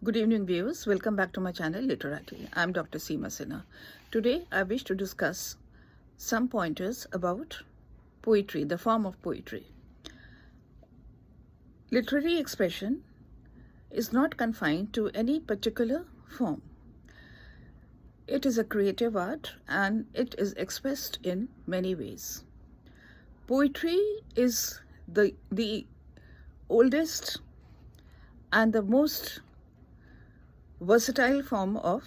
Good evening, viewers. Welcome back to my channel, Literati. I'm Dr. Seema Sinha. Today, I wish to discuss some pointers about poetry, the form of poetry. Literary expression is not confined to any particular form. It is a creative art and it is expressed in many ways. Poetry is the oldest and the most versatile form of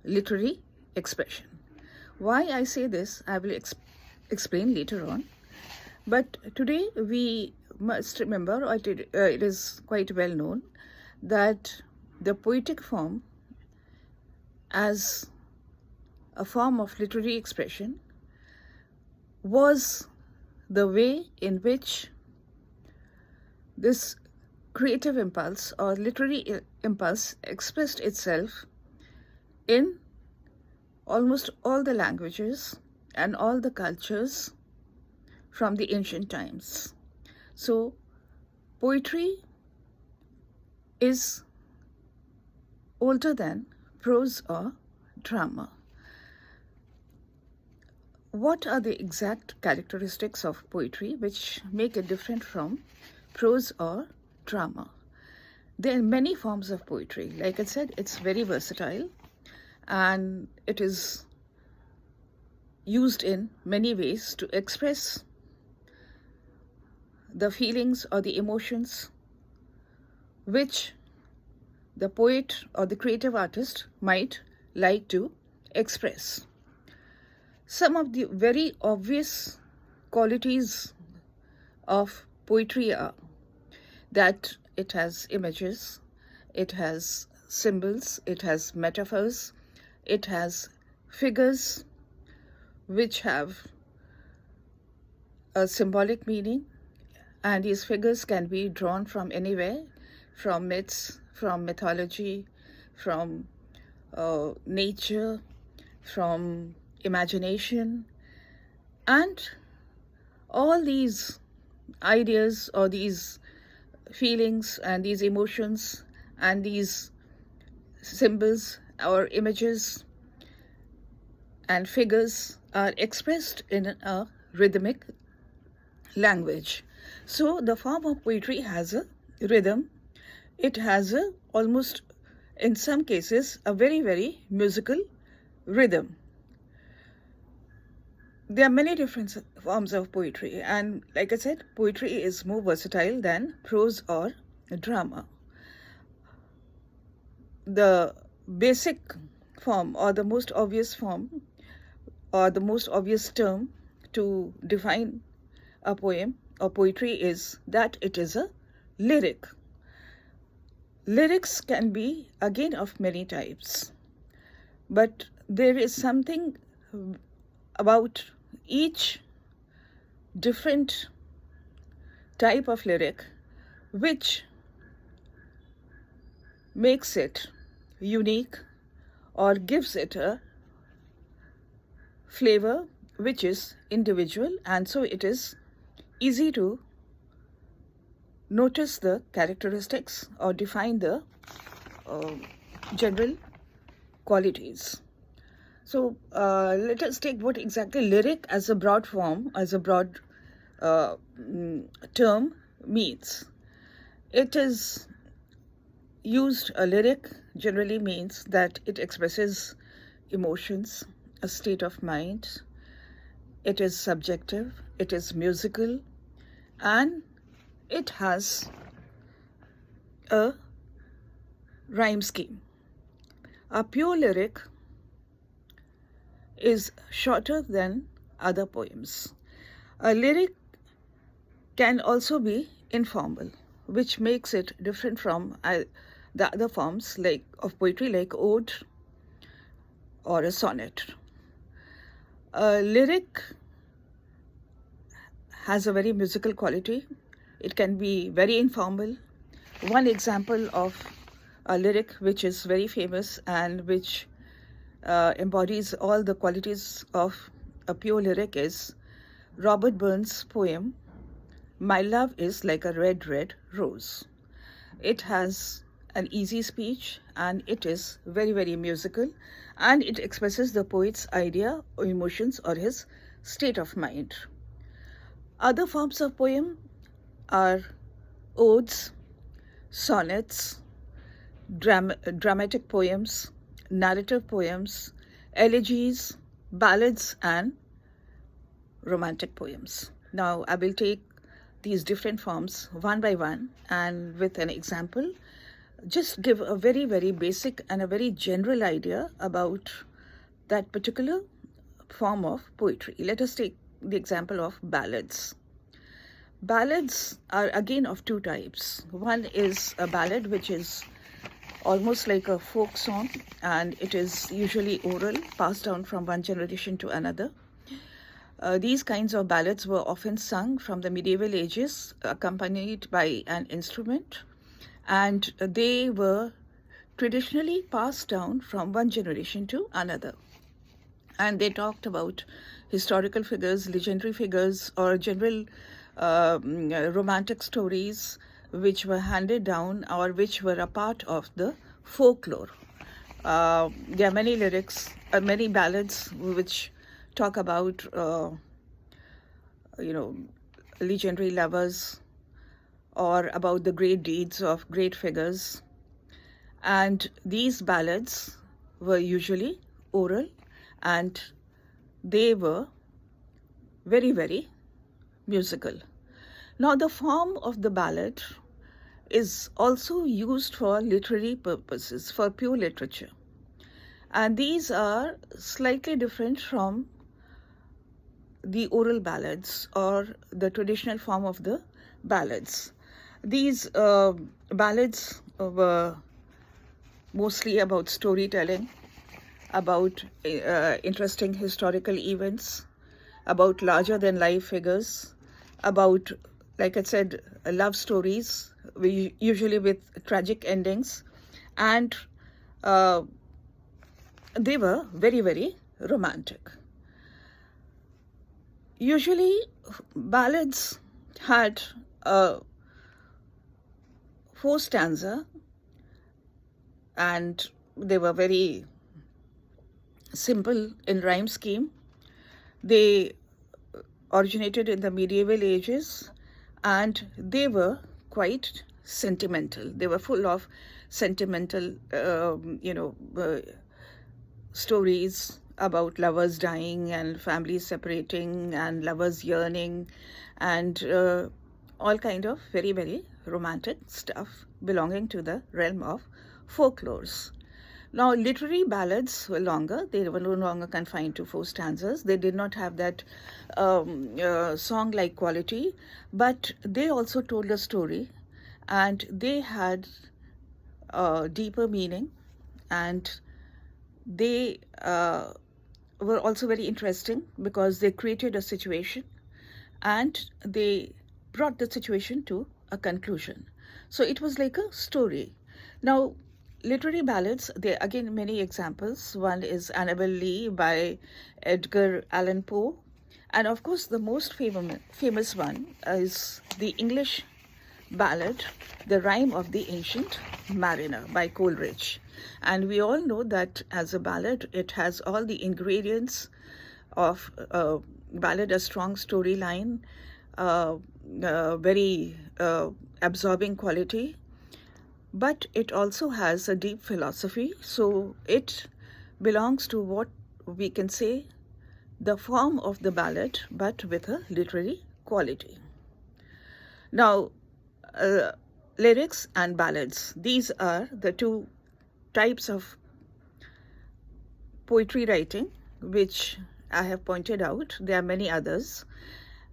literary expression. Why I say this, I will explain later on. But today we must remember, or it is quite well known, that the poetic form as a form of literary expression was the way in which this creative impulse or literary impulse expressed itself in almost all the languages and all the cultures from the ancient times. So, poetry is older than prose or drama. What are the exact characteristics of poetry which make it different from prose or drama? There are many forms of poetry. Like I said, it's very versatile and it is used in many ways to express the feelings or the emotions which the poet or the creative artist might like to express. Some of the very obvious qualities of poetry are that it has images, it has symbols, it has metaphors, it has figures which have a symbolic meaning, and these figures can be drawn from anywhere, from myths, from mythology, from nature, from imagination, and all these ideas or these feelings and these emotions and these symbols or images and figures are expressed in a rhythmic language. So the form of poetry has a rhythm. It has a almost, in some cases, a very, very musical rhythm. There are many different forms of poetry, and like I said, poetry is more versatile than prose or drama. The basic form or the most obvious form or the most obvious term to define a poem or poetry is that it is a lyric. Lyrics can be again of many types, but there is something about each different type of lyric which makes it unique or gives it a flavor which is individual, and so it is easy to notice the characteristics or define the general qualities. So let us take what exactly lyric as a broad form, as a broad term means. It is used, a lyric generally means that it expresses emotions, a state of mind. It is subjective, it is musical, and it has a rhyme scheme. A pure lyric is shorter than other poems. A lyric can also be informal, which makes it different from the other forms like of poetry, like ode or a sonnet. A lyric has a very musical quality. It can be very informal. One example of a lyric which is very famous and which embodies all the qualities of a pure lyric is Robert Burns' poem, My Love is Like a Red, Red Rose. It has an easy speech, and it is very, very musical, and it expresses the poet's idea or emotions or his state of mind. Other forms of poem are odes, sonnets, dramatic poems, narrative poems, elegies, ballads, and romantic poems. Now, I will take these different forms one by one and with an example, just give a very, very basic and a very general idea about that particular form of poetry. Let us take the example of ballads. Ballads are again of two types. One is a ballad which is almost like a folk song, and it is usually oral, passed down from one generation to another. These kinds of ballads were often sung from the medieval ages, accompanied by an instrument, and they were traditionally passed down from one generation to another. And they talked about historical figures, legendary figures, or general romantic stories which were handed down or which were a part of the folklore. There are many lyrics, many ballads which talk about, legendary lovers or about the great deeds of great figures. And these ballads were usually oral, and they were very, very musical. Now, the form of the ballad is also used for literary purposes, for pure literature. And these are slightly different from the oral ballads or the traditional form of the ballads. These ballads were mostly about storytelling, about interesting historical events, about larger than life figures, about, like I said, love stories, usually with tragic endings, and they were very, very romantic. Usually, ballads had a 4 stanza, and they were very simple in rhyme scheme. They originated in the medieval ages, and they were quite sentimental. They were full of sentimental, stories about lovers dying and families separating and lovers yearning, and all kind of very, very romantic stuff belonging to the realm of folklores. Now, literary ballads were longer. They were no longer confined to 4 stanzas. They did not have that song-like quality, but they also told a story, and they had a deeper meaning, and they were also very interesting because they created a situation and they brought the situation to a conclusion. So it was like a story. Now, literary ballads, there are again many examples. One is Annabel Lee by Edgar Allan Poe. And of course, the most famous one is the English ballad, The Rime of the Ancient Mariner by Coleridge. And we all know that as a ballad, it has all the ingredients of a ballad, a strong storyline, very absorbing quality, but it also has a deep philosophy. So it belongs to what we can say the form of the ballad, but with a literary quality. Now, lyrics and ballads, these are the two types of poetry writing which I have pointed out. There are many others,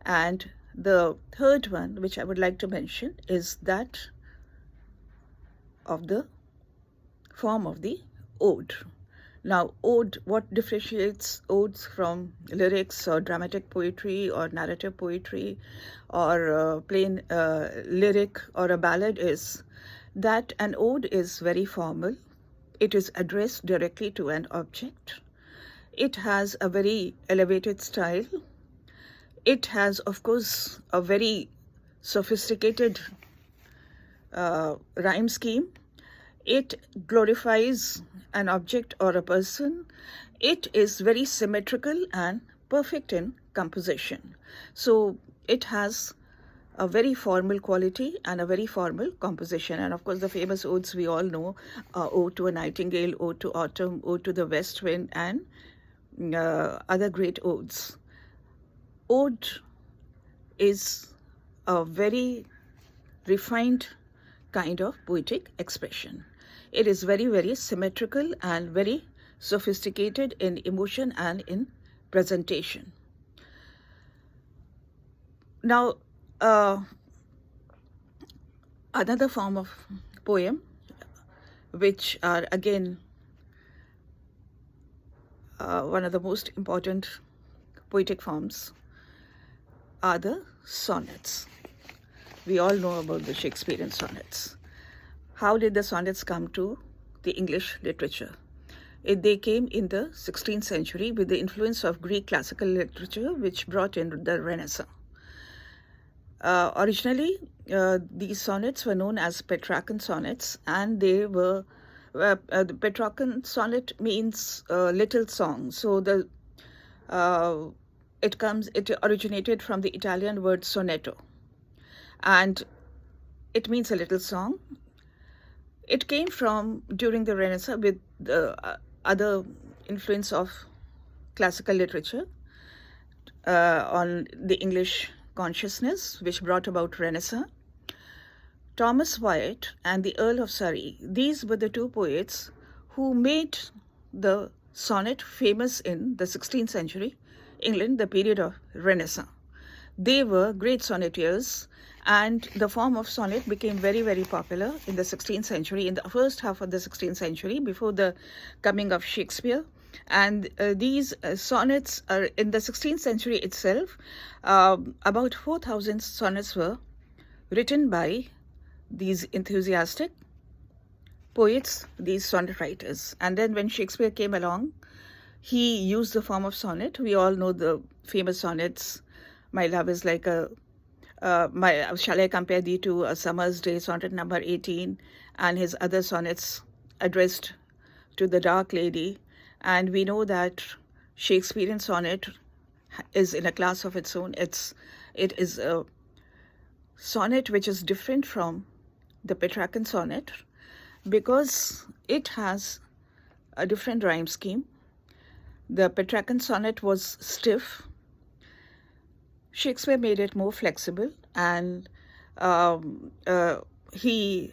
and the third one which I would like to mention is that of the form of the ode. Now, ode, what differentiates odes from lyrics or dramatic poetry or narrative poetry or plain lyric or a ballad is that an ode is very formal. It is addressed directly to an object. It has a very elevated style. It has, of course, a very sophisticated rhyme scheme. It glorifies an object or a person. It is very symmetrical and perfect in composition. So it has a very formal quality and a very formal composition. And of course, the famous odes we all know, Ode to a Nightingale, Ode to Autumn, Ode to the West Wind, and other great odes. Ode is a very refined kind of poetic expression. It is very, very symmetrical and very sophisticated in emotion and in presentation. Now, another form of poem, which are again one of the most important poetic forms, are the sonnets. We all know about the Shakespearean sonnets. How did the sonnets come to the English literature? They came in the 16th century with the influence of Greek classical literature, which brought in the Renaissance. Originally, these sonnets were known as Petrarchan sonnets, and they were the Petrarchan sonnet means little song. So it originated from the Italian word sonetto, and it means a little song. It came from during the Renaissance with other influence of classical literature on the English consciousness, which brought about Renaissance. Thomas Wyatt and the Earl of Surrey, these were the two poets who made the sonnet famous in the 16th century England, the period of Renaissance. They were great sonneteers, and the form of sonnet became very, very popular in the 16th century, in the first half of the 16th century, before the coming of Shakespeare. And these sonnets are in the 16th century itself. About 4,000 sonnets were written by these enthusiastic poets, these sonnet writers. And then when Shakespeare came along, he used the form of sonnet. We all know the famous sonnets. My love is like a shall I compare thee to a summer's day, sonnet number 18, and his other sonnets addressed to the dark lady. And we know that Shakespearean sonnet is in a class of its own. It is a sonnet which is different from the Petrarchan sonnet because it has a different rhyme scheme. The Petrarchan sonnet was stiff. Shakespeare made it more flexible, and he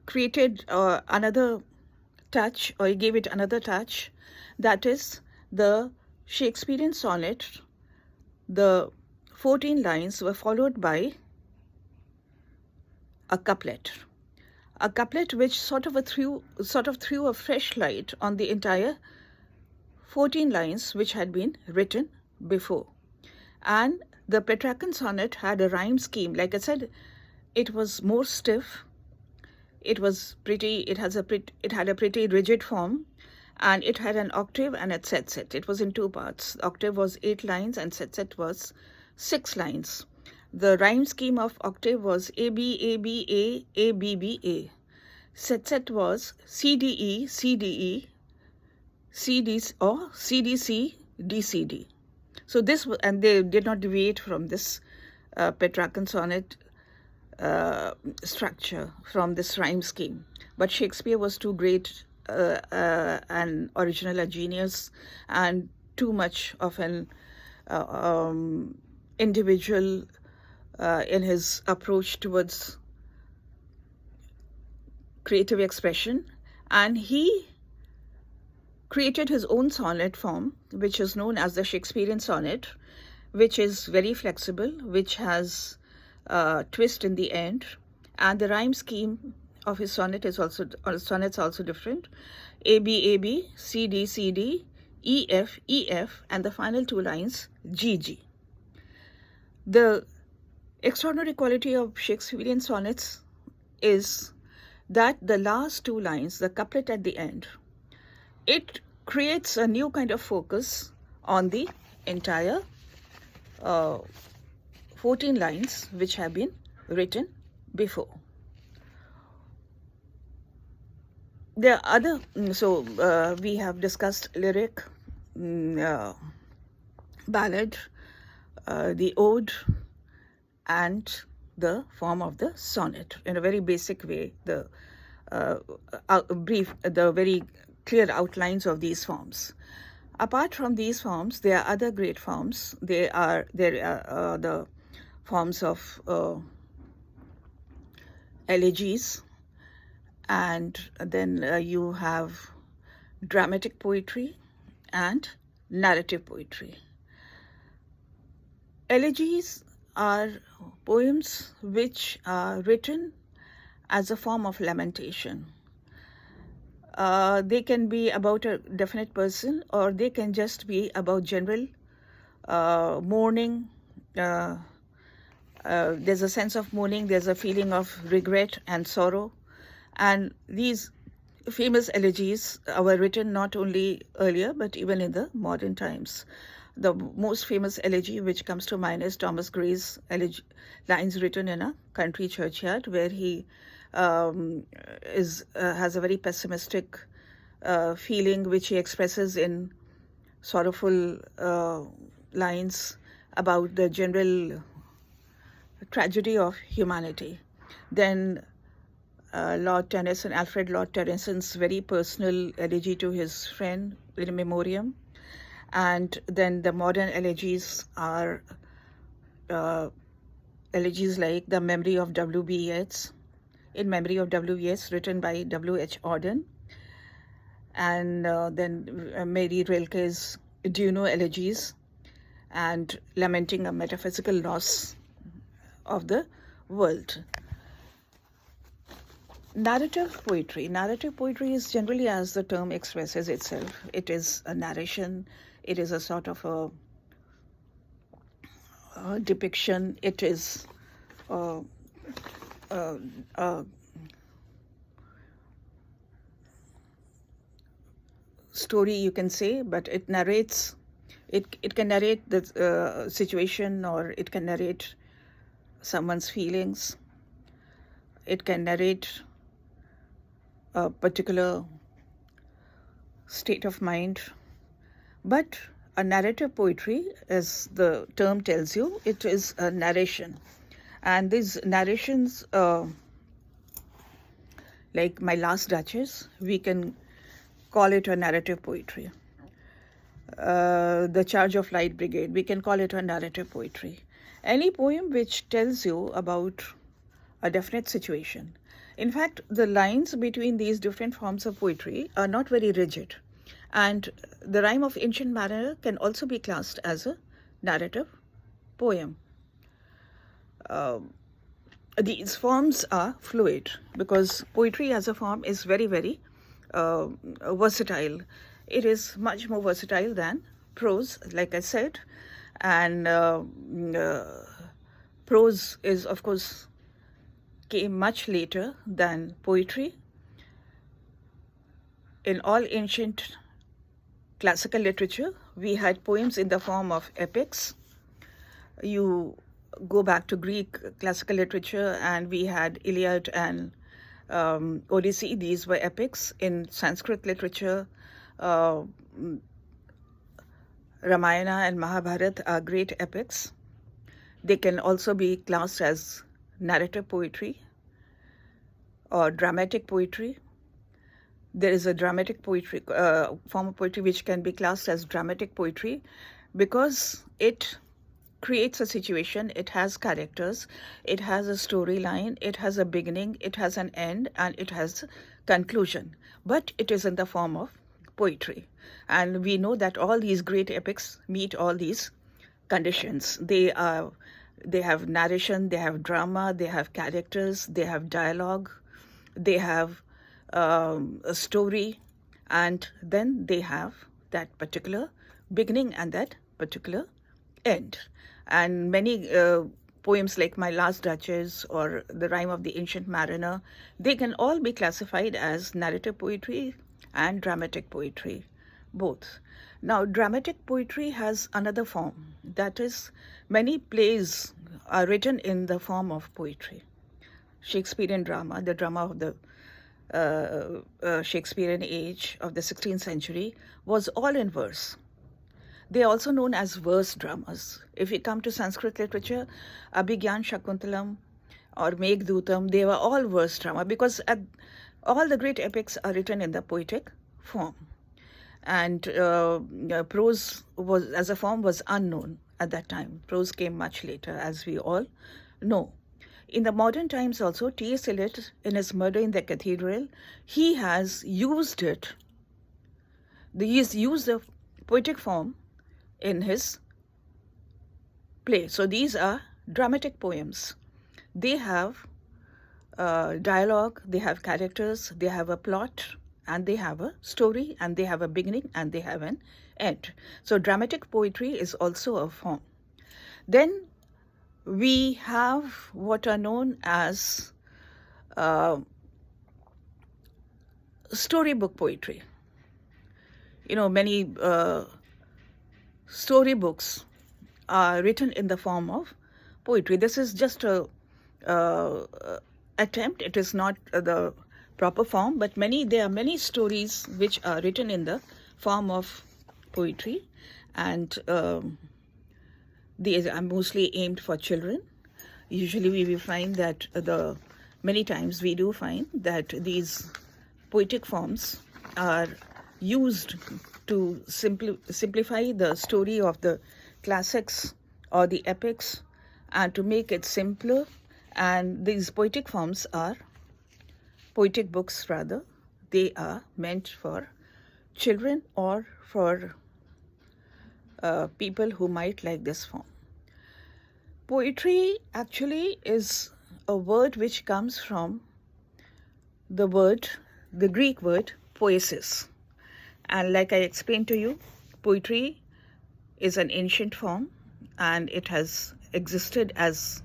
created another touch, or he gave it another touch. That is, the Shakespearean sonnet, the 14 lines were followed by a couplet which sort of threw a fresh light on the entire 14 lines which had been written before. And the Petrarchan sonnet had a rhyme scheme. Like I said, it was more stiff. It was pretty. It had a pretty rigid form, and it had an octave and a set. It was in two parts. The octave was 8 lines, and set was 6 lines. The rhyme scheme of octave was A B A B A A B B A. Set was C D E C D E C D or C D C D C D. So this, and they did not deviate from this Petrarchan sonnet structure, from this rhyme scheme. But Shakespeare was too great an original a genius, and too much of an individual in his approach towards creative expression, and he created his own sonnet form, which is known as the Shakespearean sonnet, which is very flexible, which has a twist in the end, and the rhyme scheme of his sonnets also different. A B A B, C D C D, E F, and the final 2 lines G G. The extraordinary quality of Shakespearean sonnets is that the last 2 lines, the couplet at the end, it creates a new kind of focus on the entire 14 lines which have been written before. There are other, we have discussed lyric, ballad, the ode, and the form of the sonnet. In a very basic way, the the very clear outlines of these forms. Apart from these forms, there are other great forms. There are the forms of elegies, and then you have dramatic poetry and narrative poetry. Elegies are poems which are written as a form of lamentation. They can be about a definite person, or they can just be about general mourning. There's a sense of mourning, there's a feeling of regret and sorrow. And these famous elegies were written not only earlier, but even in the modern times. The most famous elegy which comes to mind is Thomas Gray's lines written in a country churchyard, where he has a very pessimistic feeling, which he expresses in sorrowful lines about the general tragedy of humanity. Then Alfred Lord Tennyson's very personal elegy to his friend, in memoriam. And then the modern elegies are elegies like The Memory of W.B. Yeats, In Memory of W. Yeats, written by W.H. Auden. And then Mary Rilke's Do You Know elegies, and lamenting a metaphysical loss of the world. Narrative poetry. Narrative poetry is generally, as the term expresses itself, it is a narration, it is a sort of a depiction, it is a story, you can say, but it narrates, it can narrate the situation, or it can narrate someone's feelings, it can narrate a particular state of mind. But a narrative poetry, as the term tells you, it is a narration. And these narrations, like My Last Duchess, we can call it a narrative poetry. The Charge of Light Brigade, we can call it a narrative poetry. Any poem which tells you about a definite situation. In fact, the lines between these different forms of poetry are not very rigid. And the Rime of Ancient Mariner can also be classed as a narrative poem. These forms are fluid, because poetry as a form is very, very versatile. It is much more versatile than prose, like I said. And prose is, of course, came much later than poetry. In all ancient classical literature, we had poems in the form of epics. You go back to Greek classical literature, and we had Iliad and Odyssey. These were epics. In Sanskrit literature, Ramayana and Mahabharata are great epics. They can also be classed as narrative poetry or dramatic poetry. There is a dramatic poetry, form of poetry which can be classed as dramatic poetry, because it creates a situation, it has characters, it has a storyline, it has a beginning, it has an end, and it has conclusion. But it is in the form of poetry. And we know that all these great epics meet all these conditions. They have narration, they have drama, they have characters, they have dialogue, they have a story, and then they have that particular beginning and that particular end. And many poems like My Last Duchess or The Rime of the Ancient Mariner, they can all be classified as narrative poetry and dramatic poetry, both. Now, dramatic poetry has another form. That is, many plays are written in the form of poetry. Shakespearean drama, the drama of the Shakespearean age of the 16th century was all in verse. They are also known as verse dramas. If we come to Sanskrit literature, Abhigyan Shakuntalam or Meghdutam, they were all verse drama because all the great epics are written in the poetic form. And prose was, as a form, was unknown at that time. Prose came much later, as we all know. In the modern times also, T.S. Eliot, in his Murder in the Cathedral, he has used it. He's used the poetic form in his play. So these are dramatic poems. They have dialogue, they have characters, they have a plot, and they have a story, and they have a beginning, and they have an end. So dramatic poetry is also a form. Then we have what are known as storybook poetry. Many storybooks are written in the form of poetry. This is just a attempt. It is not the proper form, but there are many stories which are written in the form of poetry, and these are mostly aimed for children. Usually we will find that many times we do find that these poetic forms are used to simplify the story of the classics or the epics and to make it simpler. And these poetic forms are poetic books, rather. They are meant for children or for people who might like this form. Poetry actually is a word which comes from the Greek word poesis. And like I explained to you, poetry is an ancient form, and it has existed as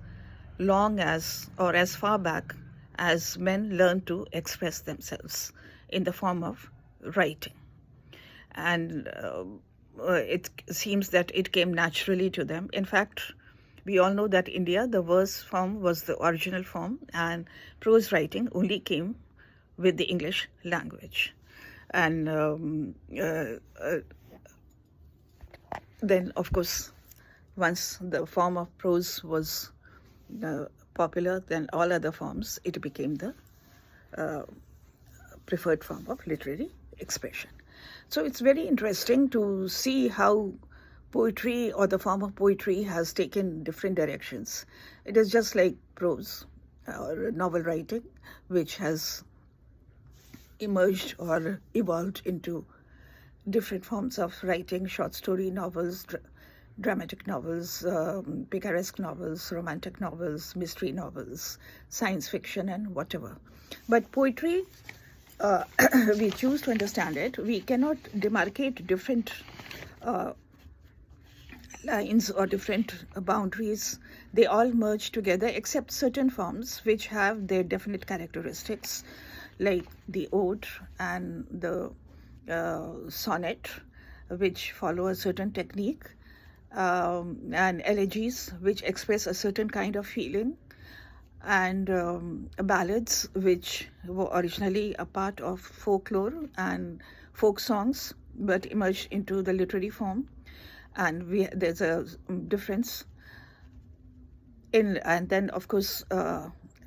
long as, or as far back as men learned to express themselves in the form of writing. And it seems that it came naturally to them. In fact, we all know that India, the verse form was the original form, and prose writing only came with the English language. And then, of course, once the form of prose was popular, then all other forms, it became the preferred form of literary expression. So it's very interesting to see how poetry, or the form of poetry, has taken different directions. It is just like prose or novel writing, which has emerged or evolved into different forms of writing: short story novels, dramatic novels, picaresque novels, romantic novels, mystery novels, science fiction, and whatever. But poetry, we choose to understand it. We cannot demarcate different lines or different boundaries. They all merge together, except certain forms which have their definite characteristics, like the ode and the sonnet, which follow a certain technique, and elegies, which express a certain kind of feeling, and ballads, which were originally a part of folklore and folk songs, but emerged into the literary form. And there's a difference and then, of course,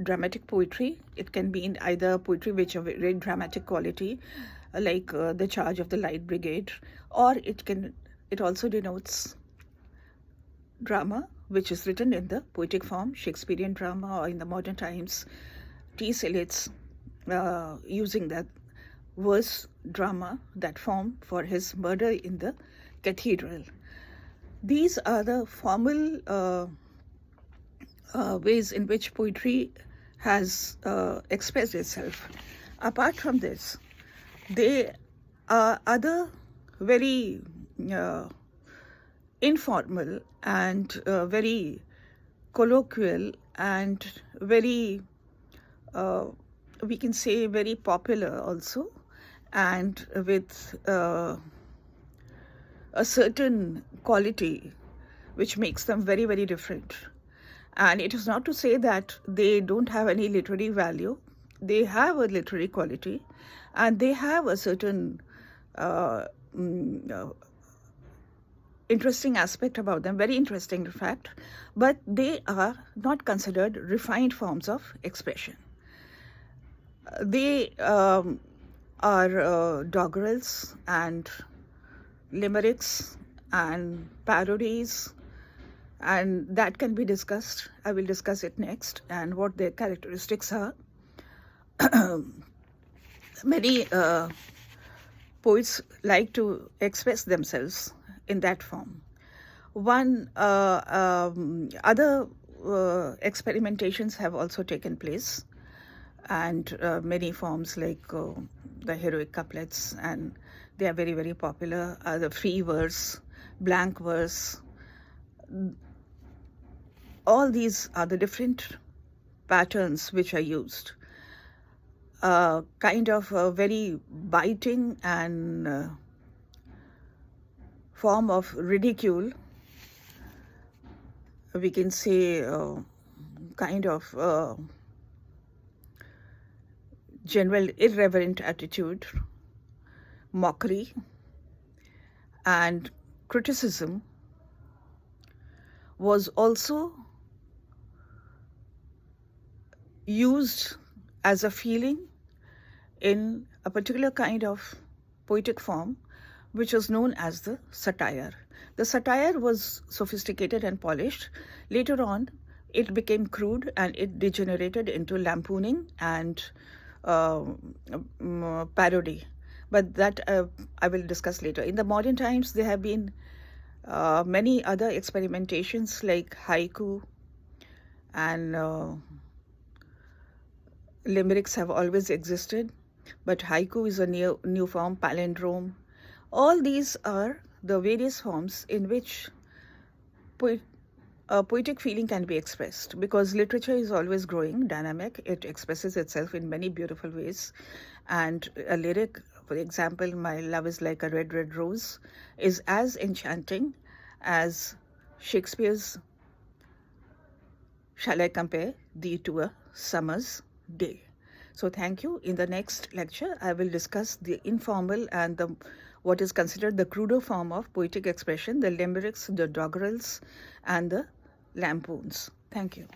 dramatic poetry. It can be in either poetry which have a very dramatic quality, like The Charge of the Light Brigade, or it also denotes drama, which is written in the poetic form, Shakespearean drama, or in the modern times, T.S. Eliot's using that verse drama, that form, for his Murder in the Cathedral. These are the formal ways in which poetry has expressed itself. Apart from this, there are other very informal and very colloquial and very, we can say, very popular also, and with a certain quality which makes them very, very different. And it is not to say that they don't have any literary value. they have a literary quality, and they have a certain uh, interesting aspect about them, very interesting in fact, but they are not considered refined forms of expression. They are doggerels and limericks and parodies, and that can be discussed. I will discuss it next and what their characteristics are. Many poets like to express themselves in that form. Other experimentations have also taken place, and many forms like the heroic couplets, and they are very, very popular. The free verse, blank verse, all these are the different patterns which are used. Kind of a very biting and form of ridicule, we can say, kind of general irreverent attitude, mockery, and criticism was also used as a feeling in a particular kind of poetic form, which was known as the satire. The satire was sophisticated and polished. Later on, it became crude and it degenerated into lampooning and parody. But that I will discuss later. In the modern times, there have been many other experimentations like haiku, and limericks have always existed, but haiku is a new form, palindrome. All these are the various forms in which poetic feeling can be expressed, because literature is always growing, dynamic. It expresses itself in many beautiful ways. And a lyric, for example, "My love is like a red, red rose," is as enchanting as Shakespeare's "Shall I compare thee to a summer's day?" So thank you. In the next lecture, I will discuss the informal and what is considered the cruder form of poetic expression, the limericks, the doggerels, and the lampoons. Thank you.